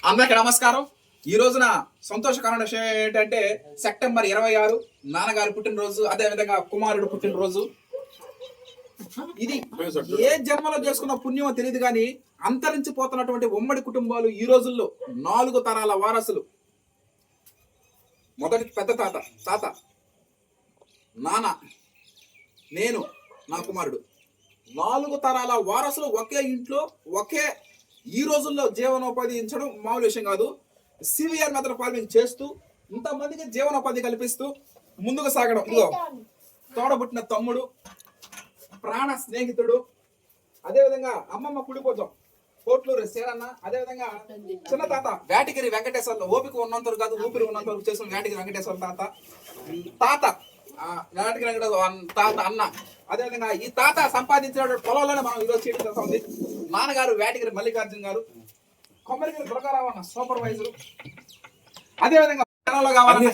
అందరికీ నమస్కారం. ఈ రోజున సంతోషకరమైన విషయం ఏంటంటే సెప్టెంబర్ 26 నాన్నగారి పుట్టినరోజు, అదే విధంగా కుమారుడు పుట్టినరోజు. ఇది ఏ జన్మలో చేసుకున్న పుణ్యమో తెలియదు కానీ అంతరించిపోతున్నటువంటి ఉమ్మడి కుటుంబాలు ఈ రోజుల్లో 4 తరాల వారసులు. మొదటి పెద్ద తాత, నాన్న, నేను, నా కుమారుడు, 4 తరాల వారసులు ఒకే ఇంట్లో ఒకే ఈ రోజుల్లో జీవనోపాధించడం మామూలు విషయం కాదు. సివిఆర్ మెథడ్ ఫార్మింగ్ చేస్తూ ఇంతమందికి జీవనోపాధి కల్పిస్తూ ముందుకు సాగడం. ఇదిగో తోడబుట్టిన తమ్ముడు, ప్రాణ స్నేహితుడు, అదేవిధంగా అమ్మమ్మ కుడిపోతాం కోట్లూరు సేరన్న, అదేవిధంగా చిన్న తాత వేటగిరి వెంకటేశ్వర్లు, ఓపిక ఉన్నంత కాదు ఊపిరి ఉన్నంత వరకు చేసిన వేటగిరి వెంకటేశ్వర తాత వేటగిరి వెంకటేశ్వర తాత అన్న. అదేవిధంగా ఈ తాత సంపాదించిన పొలంలోనే మనం ఈరోజు చేయడం జరుగుతుంది. నాన్నగారు వేటగిరి మల్లికార్జున గారు, కొమ్మరిగిరి దుర్గారావు అన్న సూపర్వైజరు. అదేవిధంగా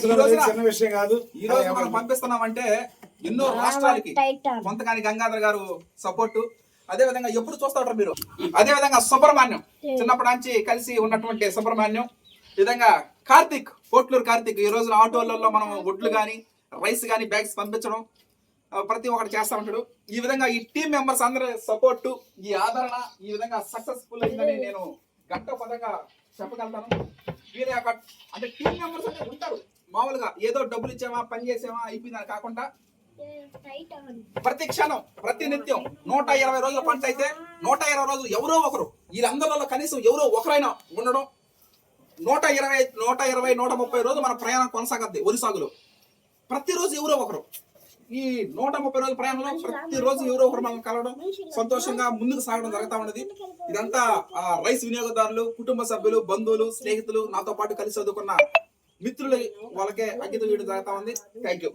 చిన్న విషయం కాదు, ఈ రోజు మనం పంపిస్తున్నామంటే ఎన్నో రాష్ట్రాలకి కొంతకాని గంగాధర్ గారు సపోర్టు. అదే విధంగా ఎప్పుడు చూస్తారు మీరు. అదే విధంగా సుబ్రహ్మణ్యం, చిన్నప్పటి నుంచి కలిసి ఉన్నటువంటి సుబ్రహ్మణ్యం, విధంగా కార్తిక్, కోట్లూరు కార్తిక్. ఈ రోజున ఆటోలలో మనం ఒడ్లు కానీ రైస్ కానీ బ్యాగ్స్ పంపించడం ప్రతి ఒక్కటి చేస్తా ఉంటాడు. ఈ విధంగా ఈ టీం మెంబర్స్ అందరి సపోర్టు, ఈ ఆదరణ ఈ విధంగా సక్సెస్ఫుల్ అయిందని నేను గంటపదంగా చెప్పగలుగుతాను. వీరి యొక్క అంటే టీం మెంబర్స్ అంటే ఉంటారు మామూలుగా ఏదో డబ్బులు ఇచ్చామా పని చేసామా అయిపోయిందని కాకుండా ప్రతి క్షణం ప్రతి నిత్యం 120 రోజుల పంట అయితే 120 రోజులు ఎవరో ఒకరు, వీళ్ళందరిలో కనీసం ఎవరో ఒకరైనా ఉండడం. 120 130 రోజులు మన ప్రయాణం కొనసాగద్ది వరి సాగులో. ప్రతిరోజు ఎవరో ఒకరు ఈ 130 రోజుల ప్రయాణంలో ప్రతిరోజు ఎవరో ఒకరు మనం కలవడం, సంతోషంగా ముందుకు సాగడం జరుగుతూ ఉన్నది. ఇదంతా రైస్ వినియోగదారులు, కుటుంబ సభ్యులు, బంధువులు, స్నేహితులు, నాతో పాటు కలిసి చదువుకున్న మిత్రులు వాళ్ళకే అంకితం చేయడం జరుగుతూ ఉంది. Thank you.